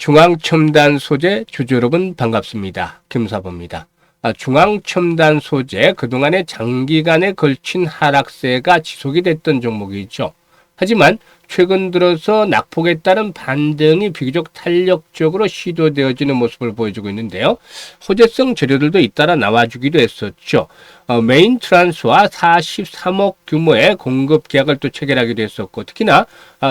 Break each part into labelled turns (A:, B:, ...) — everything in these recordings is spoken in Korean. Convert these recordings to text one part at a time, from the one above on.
A: 중앙첨단 소재 주주 여러분 반갑습니다. 김사부입니다. 중앙첨단 소재 그동안에 장기간에 걸친 하락세가 지속이 됐던 종목이죠. 하지만 최근 들어서 낙폭에 따른 반등이 비교적 탄력적으로 시도되어지는 모습을 보여주고 있는데요. 호재성 재료들도 잇따라 나와주기도 했었죠. 메인 트랜스와 43억 규모의 공급 계약을 또 체결하기도 했었고, 특히나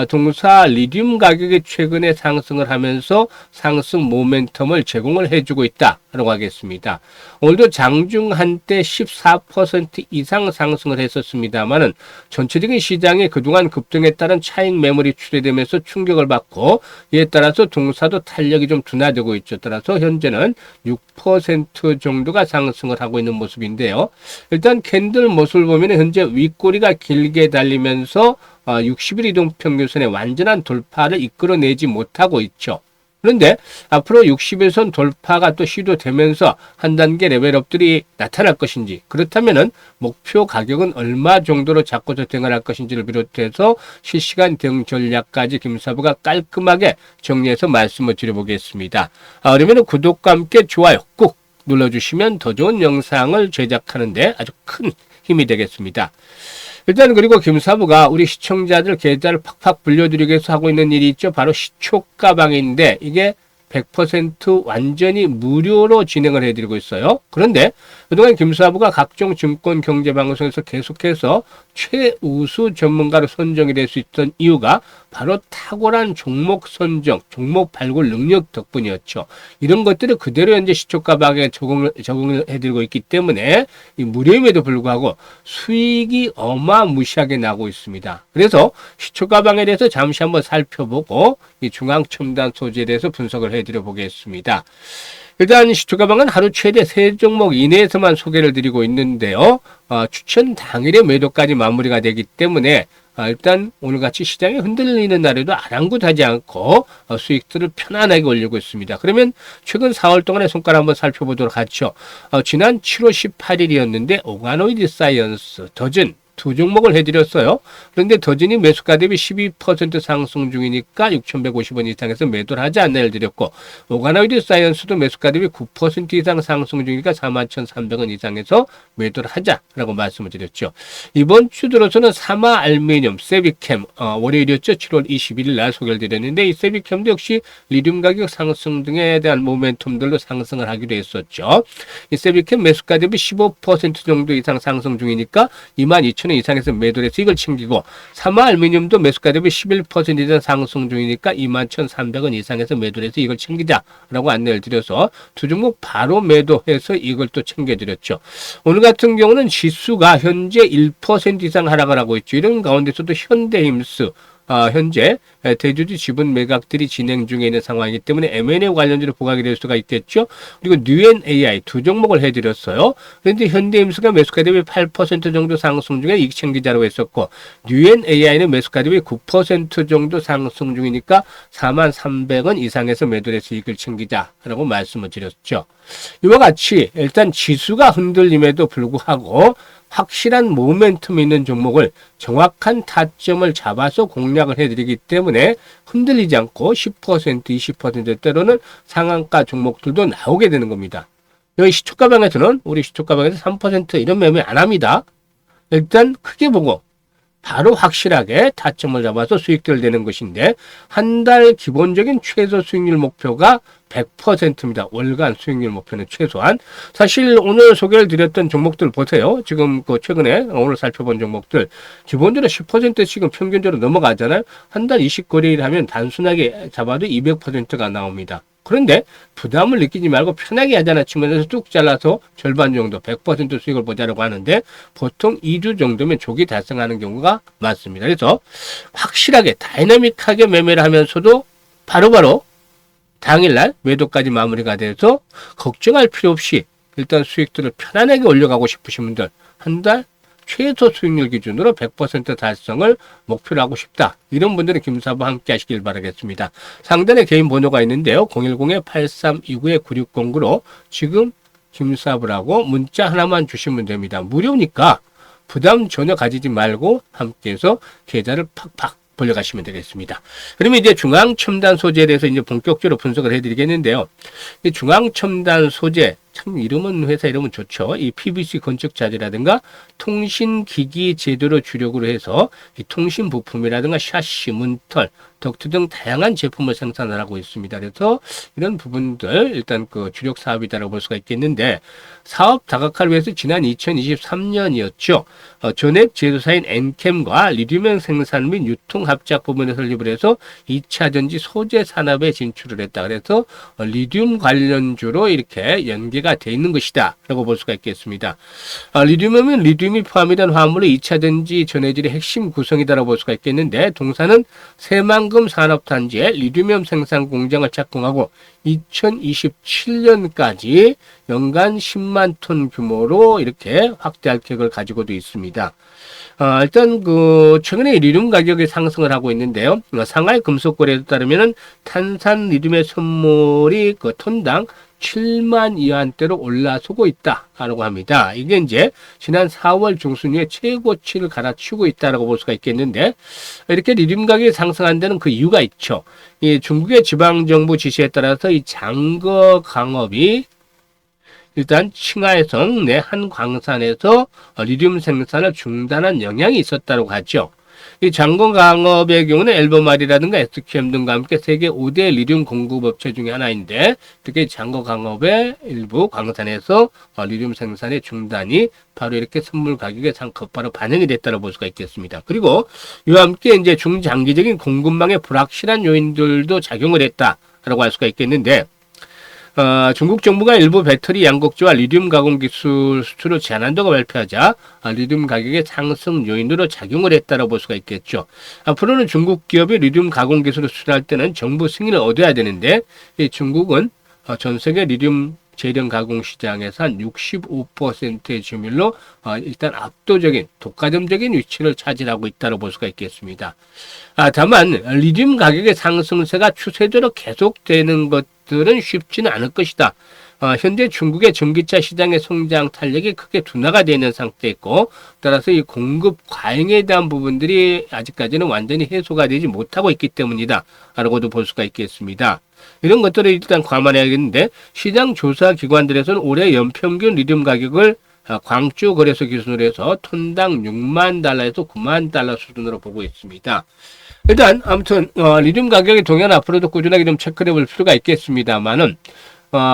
A: 동사 리튬 가격이 최근에 상승을 하면서 상승 모멘텀을 제공을 해주고 있다라고 하겠습니다. 오늘도 장중 한때 14% 이상 상승을 했었습니다만은 전체적인 시장이 그동안 급등에 따른 차익 매물이 출회되면서 충격을 받고, 이에 따라서 동사도 탄력이 좀 둔화되고 있죠. 따라서 현재는 6% 정도가 상승을 하고 있는 모습인데요. 일단 캔들 모습을 보면 현재 윗꼬리가 길게 달리면서 60일 이동평균선의 완전한 돌파를 이끌어내지 못하고 있죠. 그런데 앞으로 60일선 돌파가 또 시도되면서 한 단계 레벨업들이 나타날 것인지, 그렇다면은 목표 가격은 얼마 정도로 잡고서 대응할 것인지를 비롯해서 실시간 대응 전략까지 김사부가 깔끔하게 정리해서 말씀을 드려보겠습니다. 그러면 구독과 함께 좋아요 꼭 눌러주시면 더 좋은 영상을 제작하는데 아주 큰 힘이 되겠습니다. 일단 그리고 김사부가 우리 시청자들 계좌를 팍팍 불려드리기 위해서 하고 있는 일이 있죠. 바로 시초가방인데 이게 100% 완전히 무료로 진행을 해드리고 있어요. 그런데 그동안 김사부가 각종 증권 경제 방송에서 계속해서 최우수 전문가로 선정이 될 수 있던 이유가 바로 탁월한 종목 선정, 종목 발굴 능력 덕분이었죠. 이런 것들을 그대로 현재 시초가방에 적응을 해드리고 있기 때문에 이 무료임에도 불구하고 수익이 어마무시하게 나고 있습니다. 그래서 시초가방에 대해서 잠시 한번 살펴보고 이 중앙첨단 소재에 대해서 분석을 해드려 보겠습니다. 일단 시초가방은 하루 최대 3종목 이내에서만 소개를 드리고 있는데요. 추천 당일에 매도까지 마무리가 되기 때문에 일단 오늘같이 시장이 흔들리는 날에도 아랑곳하지 않고 수익들을 편안하게 올리고 있습니다. 그러면 최근 4월 동안의 손가락 한번 살펴보도록 하죠. 지난 7월 18일이었는데 오가노이드 사이언스, 더즌 두 종목을 해드렸어요. 그런데 더진이 매수가 대비 12% 상승 중이니까 6,150원 이상에서 매도를 하지 않나를 드렸고, 오가노이드 사이언스도 매수가 대비 9% 이상 상승 중이니까 41,300원 이상에서 매도를 하자라고 말씀을 드렸죠. 이번 주 들어서는 사마 알루미늄, 세비캠, 월요일이었죠. 7월 21일 날 소개를 드렸는데 이 세비캠도 역시 리튬 가격 상승 등에 대한 모멘텀들로 상승을 하기도 했었죠. 이 세비캠 매수가 대비 15% 정도 이상 상승 중이니까 22,000원 이상에서 매도를 해서 이걸 챙기고, 사마 알루미늄도 매수가 대비 11% 이상 상승 중이니까 21,300원 이상에서 매도를 해서 이걸 챙기자라고 안내를 드려서 두 종목 바로 매도해서 이걸 또 챙겨드렸죠. 오늘 같은 경우는 지수가 현재 1% 이상 하락을 하고 있죠. 이런 가운데서도 현대힘스 현재 대주주 지분 매각들이 진행 중에 있는 상황이기 때문에 M&A 관련주로 부각이 될 수가 있겠죠. 그리고 뉴앤AI 두 종목을 해드렸어요. 그런데 현대임수가 매수가 대비 8% 정도 상승 중에 이익 챙기자로 했었고, 뉴앤AI는 매수가 대비 9% 정도 상승 중이니까 43,300원 이상에서 매도를 해서 이익을 챙기자라고 말씀을 드렸죠. 이와 같이 일단 지수가 흔들림에도 불구하고 확실한 모멘텀 있는 종목을 정확한 타점을 잡아서 공략을 해드리기 때문에 흔들리지 않고 10%, 20% 때로는 상한가 종목들도 나오게 되는 겁니다. 여기 시초가방에서는 우리 시초가방에서 3% 이런 매매 안 합니다. 일단 크게 보고 바로 확실하게 타점을 잡아서 수익들 내는 것인데, 한 달 기본적인 최소 수익률 목표가 100%입니다. 월간 수익률 목표는 최소한. 사실 오늘 소개를 드렸던 종목들 보세요. 지금 최근에 오늘 살펴본 종목들 기본적으로 10%씩은 평균적으로 넘어가잖아요. 한 달 20거래일 하면 단순하게 잡아도 200%가 나옵니다. 그런데 부담을 느끼지 말고 편하게 하자는 측면에서 뚝 잘라서 절반 정도 100% 수익을 보자라고 하는데, 보통 2주 정도면 조기 달성하는 경우가 많습니다. 그래서 확실하게 다이나믹하게 매매를 하면서도 바로바로 당일날 매도까지 마무리가 돼서 걱정할 필요 없이 일단 수익들을 편안하게 올려가고 싶으신 분들, 한 달 최소 수익률 기준으로 100% 달성을 목표로 하고 싶다, 이런 분들은 김사부와 함께 하시길 바라겠습니다. 상단에 개인 번호가 있는데요. 010-8329-9609로 지금 김사부라고 문자 하나만 주시면 됩니다. 무료니까 부담 전혀 가지지 말고 함께해서 계좌를 팍팍 벌려가시면 되겠습니다. 그러면 이제 중앙첨단 소재에 대해서 이제 본격적으로 분석을 해드리겠는데요. 이 중앙첨단 소재, 참 회사 이름은 좋죠. 이 PVC 건축 자재라든가 통신기기 제도를 주력으로 해서 이 통신 부품이라든가 샤시, 문털, 덕트 등 다양한 제품을 생산을 하고 있습니다. 그래서 이런 부분들 일단 그 주력 사업이다라고 볼 수가 있겠는데, 사업 다각화를 위해서 지난 2023년이었죠. 전액 제조사인 엔캠과 리튬 생산 및 유통 합작 부문에 설립을 해서 2차 전지 소재 산업에 진출을 했다. 그래서 리튬 관련주로 이렇게 연계가 돼 있는 것이다 라고 볼 수가 있겠습니다. 리튬은 리튬이 포함된 화물의 2차 전지 전해질의 핵심 구성이다라고 볼 수가 있겠는데, 동사는 새만금 산업단지에 리튬 생산 공장을 착공하고 2027년까지 연간 10만 톤 규모로 이렇게 확대할 계획을 가지고도 있습니다. 일단 최근에 리튬 가격이 상승을 하고 있는데요. 상하이 금속거래에 따르면은 탄산 리튬의 선물이 톤당 7만 위안대로 올라서고 있다라고 합니다. 이게 이제 지난 4월 중순 이후에 최고치를 갈아치우고 있다라고 볼 수가 있겠는데, 이렇게 리튬 가격이 상승한 데는 그 이유가 있죠. 이 중국의 지방정부 지시에 따라서 이 장거 강업이 일단 칭하해성 내 한 광산에서 리튬 생산을 중단한 영향이 있었다고 하죠. 이 장거 강업의 경우는 엘버말이라든가 SQM 등과 함께 세계 5대 리튬 공급업체 중에 하나인데, 특히 장거 강업의 일부 광산에서 리튬 생산의 중단이 바로 이렇게 선물 가격에 곧바로 반영이 됐다고 볼 수가 있겠습니다. 그리고 이와 함께 이제 중장기적인 공급망의 불확실한 요인들도 작용을 했다라고 할 수가 있겠는데, 중국 정부가 일부 배터리 양극재와 리튬 가공 기술 수출을 제한한다고 발표하자 리튬 가격의 상승 요인으로 작용을 했다고 볼 수가 있겠죠. 앞으로는 중국 기업이 리튬 가공 기술을 수출할 때는 정부 승인을 얻어야 되는데, 이 중국은 전 세계 리튬 재련 가공 시장에서 한 65%의 점유율로 일단 압도적인 독과점적인 위치를 차지하고 있다고 볼 수가 있겠습니다. 다만 리튬 가격의 상승세가 추세적으로 계속되는 것들은 쉽지는 않을 것이다. 현재 중국의 전기차 시장의 성장 탄력이 크게 둔화가 되어 있는 상태이고, 따라서 이 공급 과잉에 대한 부분들이 아직까지는 완전히 해소가 되지 못하고 있기 때문이다 라고도 볼 수가 있겠습니다. 이런 것들을 일단 감안해야겠는데, 시장 조사 기관들에서는 올해 연평균 리튬 가격을 광주 거래소 기준으로 해서 톤당 6만 달러에서 9만 달러 수준으로 보고 있습니다. 일단 아무튼 리튬 가격의 동향 앞으로도 꾸준하게 좀 체크해 볼 필요가 있겠습니다만은,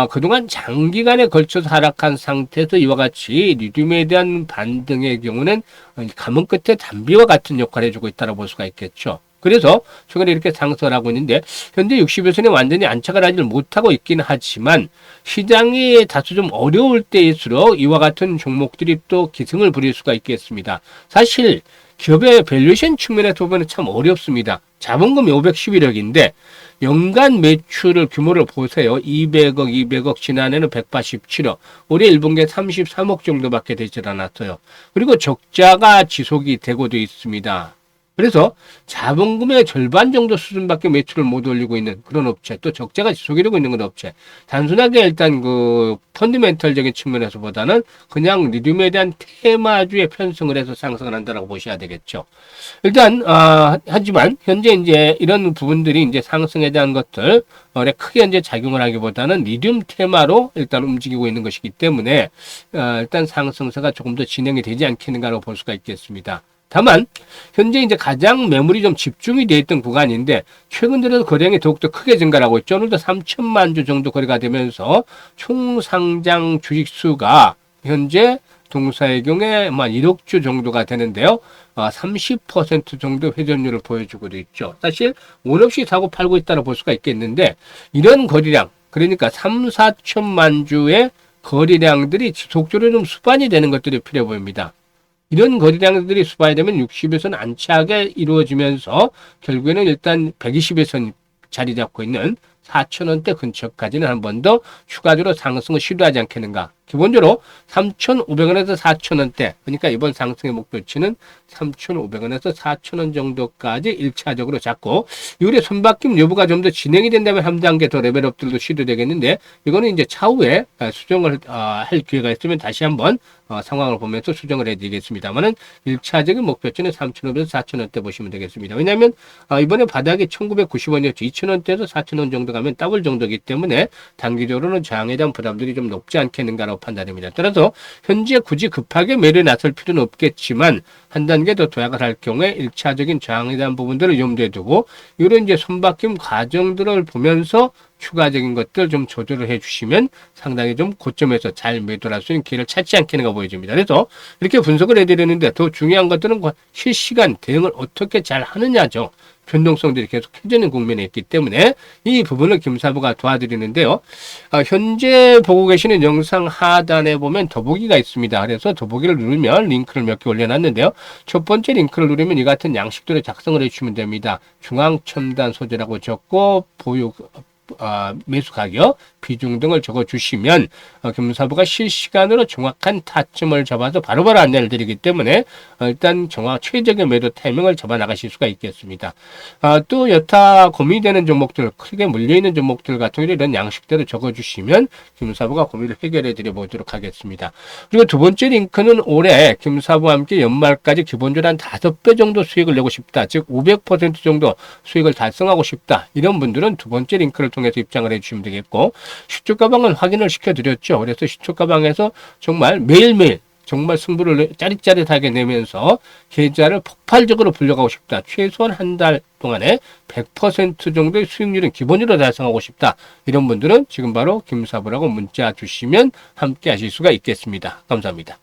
A: 그동안 장기간에 걸쳐서 하락한 상태에서 이와 같이 리튬에 대한 반등의 경우는 가문 끝에 담비와 같은 역할을 해주고 있다고 볼 수가 있겠죠. 그래서 최근에 이렇게 상승을 하고 있는데, 현재 60일선에 완전히 안착을 하지 못하고 있긴 하지만, 시장이 다소 좀 어려울 때일수록 이와 같은 종목들이 또 기승을 부릴 수가 있겠습니다. 사실 기업의 밸류에이션 측면에서 보면 참 어렵습니다. 자본금이 511억인데 연간 매출을 규모를 보세요. 200억, 지난해는 187억, 올해 1분기에 33억 정도밖에 되질 않았어요. 그리고 적자가 지속이 되고도 있습니다. 그래서 자본금의 절반 정도 수준밖에 매출을 못 올리고 있는 그런 업체, 또 적자가 지속이 되고 있는 그런 업체, 단순하게 일단 펀더멘털적인 측면에서 보다는 그냥 리튬에 대한 테마주에 편성을 해서 상승을 한다라고 보셔야 되겠죠. 일단 하지만 현재 이제 이런 부분들이 이제 상승에 대한 것들 크게 현재 작용을 하기보다는 리튬 테마로 일단 움직이고 있는 것이기 때문에 일단 상승세가 조금 더 진행이 되지 않겠는가라고 볼 수가 있겠습니다. 다만 현재 이제 가장 매물이 좀 집중이 되어 있던 구간인데, 최근 들어서 거래량이 더욱더 크게 증가를 하고 있죠. 오늘도 3천만 주 정도 거래가 되면서 총 상장 주식수가 현재 동사의 경우에 1억 주 정도가 되는데요. 30% 정도 회전율을 보여주고 있죠. 사실 원 없이 사고 팔고 있다고 볼 수가 있겠는데, 이런 거래량, 그러니까 3, 4천만 주의 거래량들이 지속적으로 좀 수반이 되는 것들이 필요해 보입니다. 이런 거래량들이 수반이 되면 60일선 안착에 이루어지면서 결국에는 일단 120일선 자리 잡고 있는 4,000원대 근처까지는 한 번 더 추가적으로 상승을 시도하지 않겠는가. 기본적으로 3,500원에서 4,000원대, 그러니까 이번 상승의 목표치는 3,500원에서 4,000원 정도까지 1차적으로 잡고, 이후에 손바뀜 여부가 좀 더 진행이 된다면 한 단계 더 레벨업들도 시도되겠는데, 이거는 이제 차후에 수정을 할 기회가 있으면 다시 한번 상황을 보면서 수정을 해드리겠습니다만은 1차적인 목표치는 3,500에서 4,000원대 보시면 되겠습니다. 왜냐하면 이번에 바닥이 1,990원이었죠. 2,000원대에서 4,000원 정도 가면 더블 정도이기 때문에 단기적으로는 저항에 대한 부담들이 좀 높지 않겠는가라고 판단됩니다. 따라서 현재 굳이 급하게 매를 나설 필요는 없겠지만 한 단계 더 도약을 할 경우에 1차적인 저항에 대한 부분들을 염두에 두고 이런 이제 손바뀜 과정들을 보면서 추가적인 것들 좀 조절을 해주시면 상당히 좀 고점에서 잘 매도를 할 수 있는 기회를 찾지 않겠는가 보여집니다. 그래서 이렇게 분석을 해드리는데 더 중요한 것들은 실시간 대응을 어떻게 잘 하느냐죠. 변동성들이 계속 해지는 국면에 있기 때문에 이 부분을 김사부가 도와드리는데요. 현재 보고 계시는 영상 하단에 보면 더보기가 있습니다. 그래서 더보기를 누르면 링크를 몇 개 올려놨는데요. 첫 번째 링크를 누르면 이 같은 양식들을 작성을 해주시면 됩니다. 중앙첨단 소재라고 적고 보유 매수 가격, 비중 등을 적어주시면 금사부가 실시간으로 정확한 타점을 잡아서 바로바로 안내를 드리기 때문에 일단 최적의 매도 타이밍을 잡아 나가실 수가 있겠습니다. 또 여타 고민이 되는 종목들, 크게 물려있는 종목들 같은 경우 이런 양식대로 적어주시면 김사부가 고민을 해결해 드려 보도록 하겠습니다. 그리고 두 번째 링크는 올해 김사부와 함께 연말까지 기본적으로 한 5배 정도 수익을 내고 싶다. 즉 500% 정도 수익을 달성하고 싶다. 이런 분들은 두 번째 링크를 통해서 입장을 해주시면 되겠고, 시초 가방은 확인을 시켜드렸죠. 그래서 시초 가방에서 정말 매일매일 정말 승부를 짜릿짜릿하게 내면서 계좌를 폭발적으로 불려가고 싶다. 최소한 한 달 동안에 100% 정도의 수익률은 기본으로 달성하고 싶다. 이런 분들은 지금 바로 김사부라고 문자 주시면 함께 하실 수가 있겠습니다. 감사합니다.